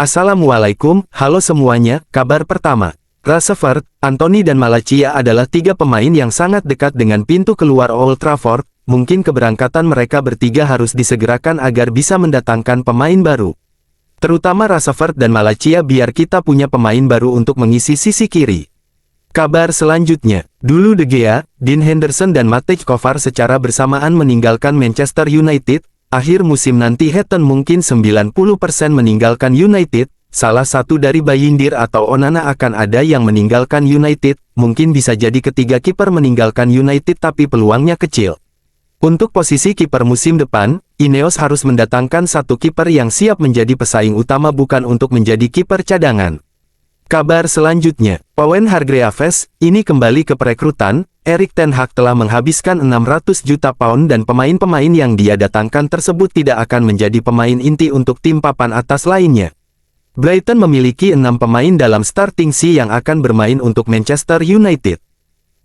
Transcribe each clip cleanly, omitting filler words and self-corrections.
Assalamualaikum, halo semuanya. Kabar pertama, Rashford, Anthony dan Malacia adalah tiga pemain yang sangat dekat dengan pintu keluar Old Trafford. Mungkin keberangkatan mereka bertiga harus disegerakan agar bisa mendatangkan pemain baru. Terutama Rashford dan Malacia biar kita punya pemain baru untuk mengisi sisi kiri. Kabar selanjutnya, dulu De Gea, Dean Henderson dan Matej Kovar secara bersamaan meninggalkan Manchester United. Akhir musim nanti Heaton mungkin 90% meninggalkan United, salah satu dari Bayindir atau Onana akan ada yang meninggalkan United, mungkin bisa jadi ketiga kiper meninggalkan United tapi peluangnya kecil. Untuk posisi kiper musim depan, Ineos harus mendatangkan satu kiper yang siap menjadi pesaing utama bukan untuk menjadi kiper cadangan. Kabar selanjutnya, Owen Hargreaves, ini kembali ke perekrutan. Erik ten Hag telah menghabiskan 600 juta pound dan pemain-pemain yang dia datangkan tersebut tidak akan menjadi pemain inti untuk tim papan atas lainnya. Brighton memiliki 6 pemain dalam starting C yang akan bermain untuk Manchester United.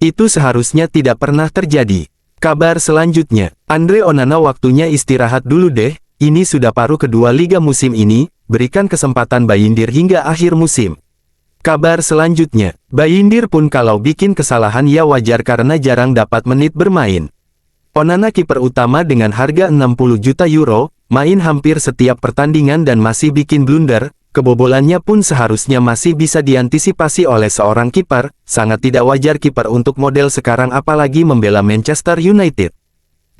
Itu seharusnya tidak pernah terjadi. Kabar selanjutnya, Andre Onana waktunya istirahat dulu deh, ini sudah paruh kedua liga musim ini, berikan kesempatan Bayindir hingga akhir musim. Kabar selanjutnya, Bayindir pun kalau bikin kesalahan ya wajar karena jarang dapat menit bermain. Onana kiper utama dengan harga 60 juta euro, main hampir setiap pertandingan dan masih bikin blunder, kebobolannya pun seharusnya masih bisa diantisipasi oleh seorang kiper, sangat tidak wajar kiper untuk model sekarang apalagi membela Manchester United.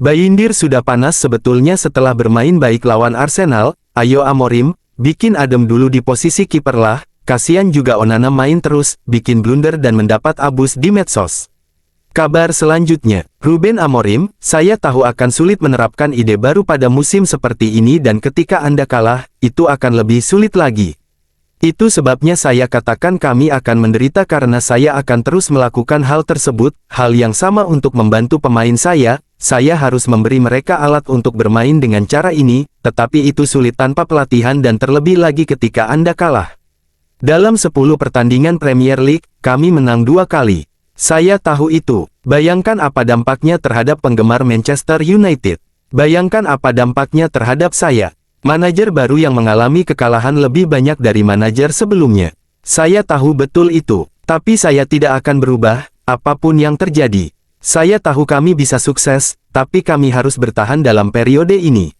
Bayindir sudah panas sebetulnya setelah bermain baik lawan Arsenal, ayo Amorim, bikin adem dulu di posisi kiper lah. Kasian juga Onana main terus, bikin blunder dan mendapat abus di medsos. Kabar selanjutnya, Ruben Amorim, saya tahu akan sulit menerapkan ide baru pada musim seperti ini dan ketika Anda kalah, itu akan lebih sulit lagi. Itu sebabnya saya katakan kami akan menderita karena saya akan terus melakukan hal tersebut, hal yang sama untuk membantu pemain saya harus memberi mereka alat untuk bermain dengan cara ini, tetapi itu sulit tanpa pelatihan dan terlebih lagi ketika Anda kalah. Dalam 10 pertandingan Premier League, kami menang 2 kali. Saya tahu itu. Bayangkan apa dampaknya terhadap penggemar Manchester United. Bayangkan apa dampaknya terhadap saya. Manajer baru yang mengalami kekalahan lebih banyak dari manajer sebelumnya. Saya tahu betul itu. Tapi saya tidak akan berubah, apapun yang terjadi. Saya tahu kami bisa sukses, tapi kami harus bertahan dalam periode ini.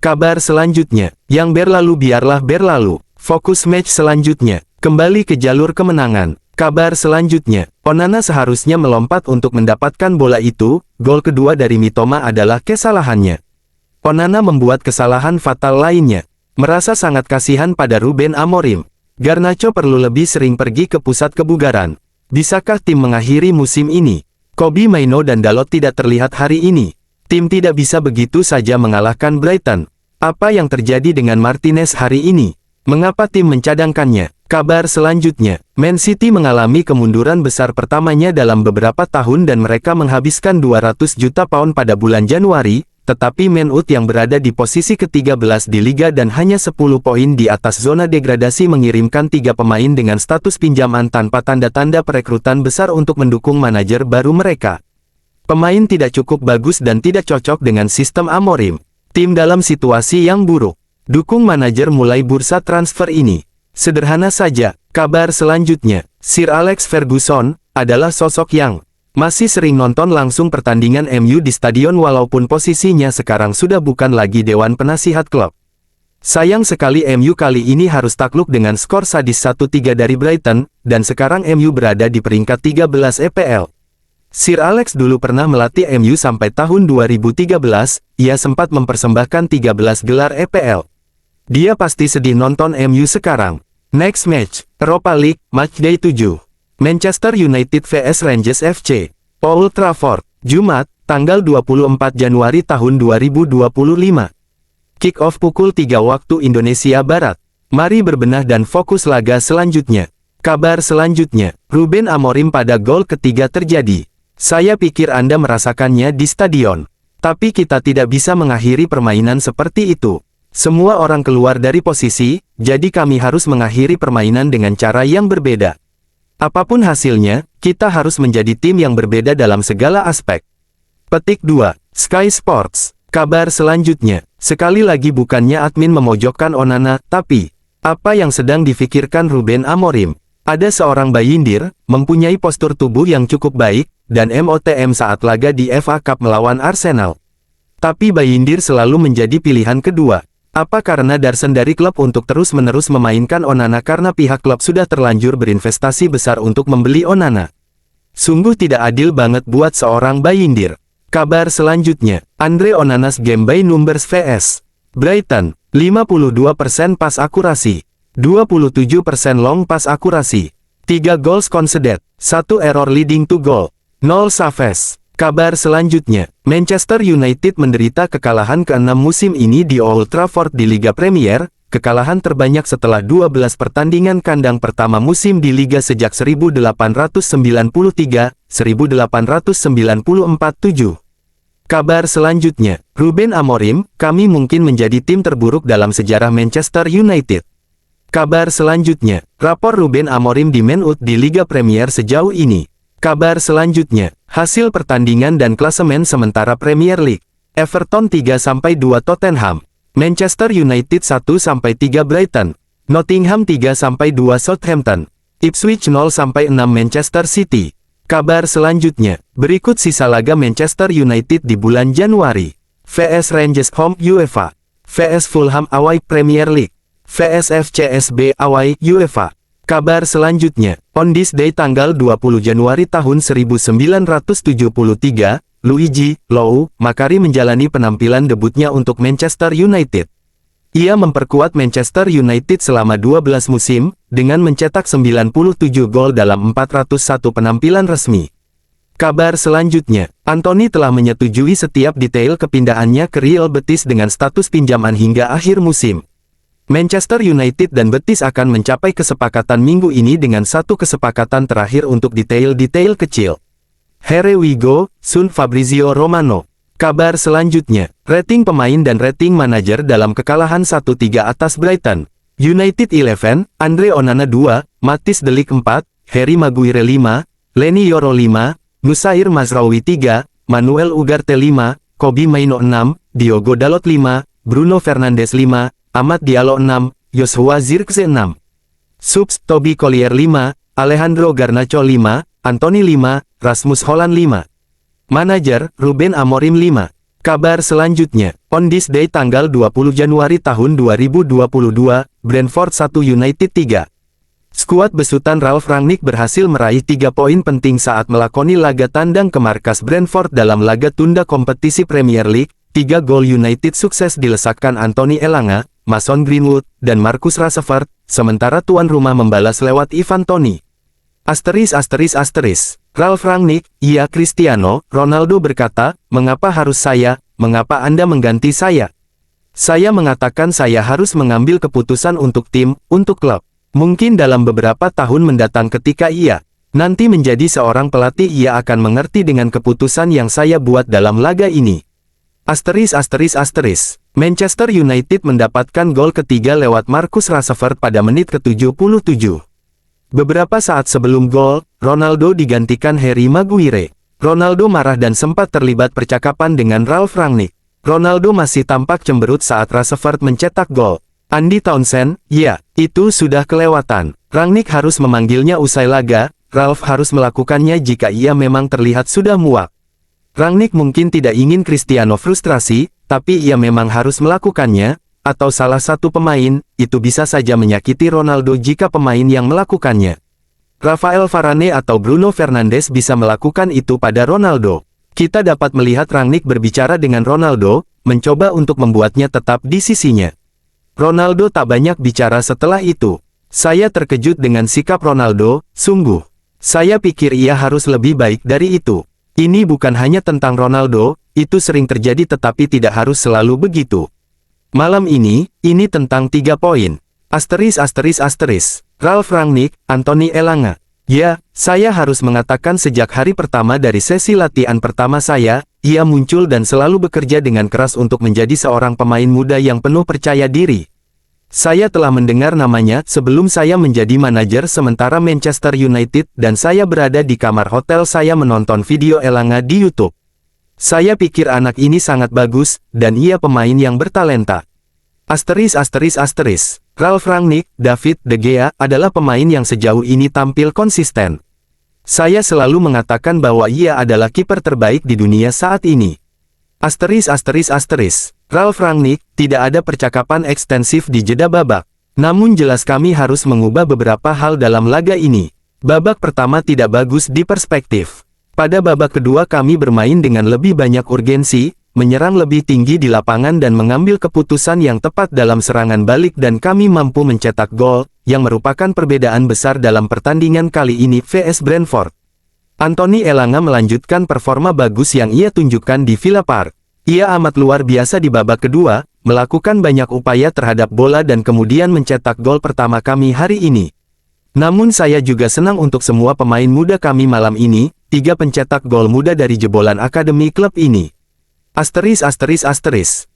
Kabar selanjutnya, yang berlalu biarlah berlalu. Fokus match selanjutnya, kembali ke jalur kemenangan. Kabar selanjutnya, Onana seharusnya melompat untuk mendapatkan bola itu, gol kedua dari Mitoma adalah kesalahannya. Onana membuat kesalahan fatal lainnya. Merasa sangat kasihan pada Ruben Amorim. Garnacho perlu lebih sering pergi ke pusat kebugaran. Bisakah tim mengakhiri musim ini? Kobbie Mainoo dan Dalot tidak terlihat hari ini. Tim tidak bisa begitu saja mengalahkan Brighton. Apa yang terjadi dengan Martinez hari ini? Mengapa tim mencadangkannya? Kabar selanjutnya, Man City mengalami kemunduran besar pertamanya dalam beberapa tahun dan mereka menghabiskan 200 juta pound pada bulan Januari, tetapi Man U yang berada di posisi ke-13 di Liga dan hanya 10 poin di atas zona degradasi mengirimkan 3 pemain dengan status pinjaman tanpa tanda-tanda perekrutan besar untuk mendukung manajer baru mereka. Pemain tidak cukup bagus dan tidak cocok dengan sistem Amorim. Tim dalam situasi yang buruk. Dukung manajer mulai bursa transfer ini. Sederhana saja, kabar selanjutnya, Sir Alex Ferguson, adalah sosok yang masih sering nonton langsung pertandingan MU di stadion walaupun posisinya sekarang sudah bukan lagi Dewan Penasihat klub. Sayang sekali MU kali ini harus takluk dengan skor sadis 1-3 dari Brighton, dan sekarang MU berada di peringkat 13 EPL. Sir Alex dulu pernah melatih MU sampai tahun 2013, ia sempat mempersembahkan 13 gelar EPL. Dia pasti sedih nonton MU sekarang. Next match, Europa League, Matchday 7. Manchester United vs Rangers FC. Old Trafford, Jumat, tanggal 24 Januari tahun 2025. Kick-off pukul 3 waktu Indonesia Barat. Mari berbenah dan fokus laga selanjutnya. Kabar selanjutnya, Ruben Amorim pada gol ketiga terjadi. Saya pikir Anda merasakannya di stadion. Tapi kita tidak bisa mengakhiri permainan seperti itu. Semua orang keluar dari posisi, jadi kami harus mengakhiri permainan dengan cara yang berbeda. Apapun hasilnya, kita harus menjadi tim yang berbeda dalam segala aspek. Petik 2, Sky Sports. Kabar selanjutnya, sekali lagi bukannya admin memojokkan Onana, tapi Apa yang sedang difikirkan Ruben Amorim? Ada seorang Bayindir, mempunyai postur tubuh yang cukup baik, dan MOTM saat laga di FA Cup melawan Arsenal. Tapi Bayindir selalu menjadi pilihan kedua. Apa karena Darsen dari klub untuk terus-menerus memainkan Onana karena pihak klub sudah terlanjur berinvestasi besar untuk membeli Onana? Sungguh tidak adil banget buat seorang Bayindir. Kabar selanjutnya, Andre Onana's game by numbers vs Brighton, 52% pas akurasi. 27% long pass akurasi, 3 goals conceded, 1 error leading to goal, 0 saves. Kabar selanjutnya, Manchester United menderita kekalahan ke-6 musim ini di Old Trafford di Liga Premier, kekalahan terbanyak setelah 12 pertandingan kandang pertama musim di Liga sejak 1893-1894-7. Kabar selanjutnya, Ruben Amorim, kami mungkin menjadi tim terburuk dalam sejarah Manchester United. Kabar selanjutnya, rapor Ruben Amorim di Man Utd di Liga Premier sejauh ini. Kabar selanjutnya, hasil pertandingan dan klasemen sementara Premier League. Everton 3-2 Tottenham, Manchester United 1-3 Brighton, Nottingham 3-2 Southampton, Ipswich 0-6 Manchester City. Kabar selanjutnya, berikut sisa laga Manchester United di bulan Januari. vs Rangers Home UEFA, vs Fulham Away Premier League, vs FCSB Away UEFA. Kabar selanjutnya, on this day tanggal 20 Januari tahun 1973, Luigi Low Macari menjalani penampilan debutnya untuk Manchester United. Ia memperkuat Manchester United selama 12 musim, dengan mencetak 97 gol dalam 401 penampilan resmi. Kabar selanjutnya, Anthony telah menyetujui setiap detail kepindahannya ke Real Betis dengan status pinjaman hingga akhir musim. Manchester United dan Betis akan mencapai kesepakatan minggu ini dengan satu kesepakatan terakhir untuk detail-detail kecil. Here we go, Sun Fabrizio Romano. Kabar selanjutnya, rating pemain dan rating manajer dalam kekalahan 1-3 atas Brighton. United 11, Andre Onana 2, Matthijs de Ligt 4, Harry Maguire 5, Leny Yoro 5, Nusair Mazraoui 3, Manuel Ugarte 5, Kobbie Mainoo 6, Diogo Dalot 5, Bruno Fernandes 5, Amad Diallo 6, Joshua Zirkzee 6. Subs, Toby Collier 5, Alejandro Garnacho 5, Anthony 5, Rasmus Hojlund 5. Manajer, Ruben Amorim 5. Kabar selanjutnya, on this day tanggal 20 Januari tahun 2022, Brentford 1 United 3. Skuad besutan Ralf Rangnick berhasil meraih 3 poin penting saat melakoni laga tandang ke markas Brentford dalam laga tunda kompetisi Premier League. 3 gol United sukses dilesakkan Anthony Elanga, Mason Greenwood, dan Marcus Rashford, sementara tuan rumah membalas lewat Ivan Toney. Ralf Rangnick, iya Cristiano Ronaldo berkata, mengapa harus saya, mengapa Anda mengganti saya? Saya mengatakan saya harus mengambil keputusan untuk tim, untuk klub. Mungkin dalam beberapa tahun mendatang ketika ia nanti menjadi seorang pelatih ia akan mengerti dengan keputusan yang saya buat dalam laga ini. Manchester United mendapatkan gol ketiga lewat Marcus Rashford pada menit ke-77. Beberapa saat sebelum gol, Ronaldo digantikan Harry Maguire. Ronaldo marah dan sempat terlibat percakapan dengan Ralf Rangnick. Ronaldo masih tampak cemberut saat Rashford mencetak gol. Andy Townsend, ya, itu sudah kelewatan. Rangnick harus memanggilnya usai laga, Ralf harus melakukannya jika ia memang terlihat sudah muak. Rangnick mungkin tidak ingin Cristiano frustrasi, tapi ia memang harus melakukannya, atau salah satu pemain, itu bisa saja menyakiti Ronaldo jika pemain yang melakukannya. Rafael Varane atau Bruno Fernandes bisa melakukan itu pada Ronaldo. Kita dapat melihat Rangnick berbicara dengan Ronaldo, mencoba untuk membuatnya tetap di sisinya. Ronaldo tak banyak bicara setelah itu. Saya terkejut dengan sikap Ronaldo, sungguh. Saya pikir ia harus lebih baik dari itu. Ini bukan hanya tentang Ronaldo, itu sering terjadi tetapi tidak harus selalu begitu. Malam ini tentang 3 poin. Ralf Rangnick, Anthony Elanga. Ya, saya harus mengatakan sejak hari pertama dari sesi latihan pertama saya, ia muncul dan selalu bekerja dengan keras untuk menjadi seorang pemain muda yang penuh percaya diri. Saya telah mendengar namanya sebelum saya menjadi manajer sementara Manchester United dan saya berada di kamar hotel saya menonton video Elanga di YouTube. Saya pikir anak ini sangat bagus, dan ia pemain yang bertalenta. Ralf Rangnick, David De Gea adalah pemain yang sejauh ini tampil konsisten. Saya selalu mengatakan bahwa ia adalah kiper terbaik di dunia saat ini. Ralf Rangnick, tidak ada percakapan ekstensif di jeda babak. Namun jelas kami harus mengubah beberapa hal dalam laga ini. Babak pertama tidak bagus di perspektif. Pada babak kedua kami bermain dengan lebih banyak urgensi, menyerang lebih tinggi di lapangan dan mengambil keputusan yang tepat dalam serangan balik dan kami mampu mencetak gol, yang merupakan perbedaan besar dalam pertandingan kali ini vs Brentford. Anthony Elanga melanjutkan performa bagus yang ia tunjukkan di Villa Park. Ia amat luar biasa di babak kedua, melakukan banyak upaya terhadap bola dan kemudian mencetak gol pertama kami hari ini. Namun saya juga senang untuk semua pemain muda kami malam ini, 3 pencetak gol muda dari jebolan akademi klub ini.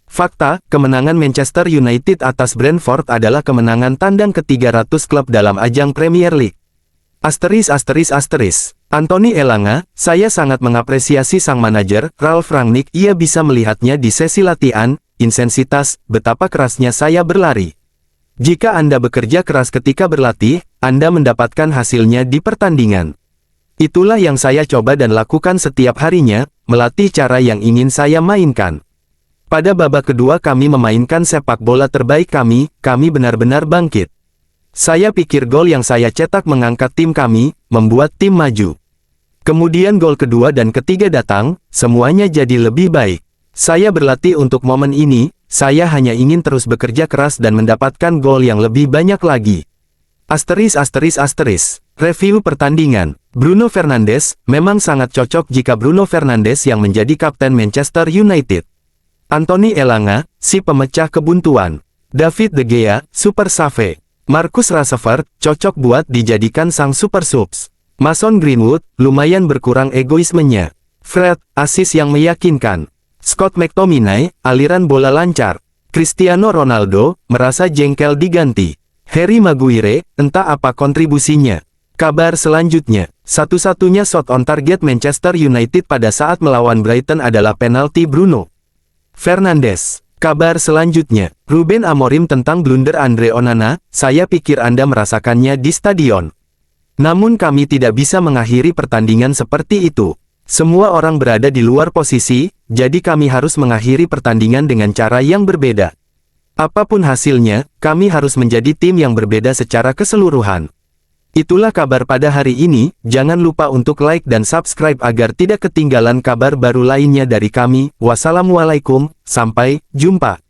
Fakta, kemenangan Manchester United atas Brentford adalah kemenangan tandang ke-300 klub dalam ajang Premier League. Anthony Elanga, saya sangat mengapresiasi sang manajer, Ralf Rangnick. Ia bisa melihatnya di sesi latihan, intensitas, betapa kerasnya saya berlari. Jika Anda bekerja keras ketika berlatih, Anda mendapatkan hasilnya di pertandingan. Itulah yang saya coba dan lakukan setiap harinya, melatih cara yang ingin saya mainkan. Pada babak kedua kami memainkan sepak bola terbaik kami benar-benar bangkit. Saya pikir gol yang saya cetak mengangkat tim kami, membuat tim maju. Kemudian gol kedua dan ketiga datang, semuanya jadi lebih baik. Saya berlatih untuk momen ini, saya hanya ingin terus bekerja keras dan mendapatkan gol yang lebih banyak lagi. Review pertandingan. Bruno Fernandes, memang sangat cocok jika Bruno Fernandes yang menjadi kapten Manchester United. Anthony Elanga, si pemecah kebuntuan. David De Gea, super save. Marcus Rashford, cocok buat dijadikan sang super subs. Mason Greenwood, lumayan berkurang egoismenya. Fred, asis yang meyakinkan. Scott McTominay, aliran bola lancar. Cristiano Ronaldo, merasa jengkel diganti. Harry Maguire, entah apa kontribusinya. Kabar selanjutnya, satu-satunya shot on target Manchester United pada saat melawan Brighton adalah penalti Bruno Fernandes. Kabar selanjutnya, Ruben Amorim tentang blunder Andre Onana, saya pikir Anda merasakannya di stadion. Namun kami tidak bisa mengakhiri pertandingan seperti itu. Semua orang berada di luar posisi, jadi kami harus mengakhiri pertandingan dengan cara yang berbeda. Apapun hasilnya, kami harus menjadi tim yang berbeda secara keseluruhan. Itulah kabar pada hari ini, jangan lupa untuk like dan subscribe agar tidak ketinggalan kabar baru lainnya dari kami. Wassalamualaikum, sampai jumpa.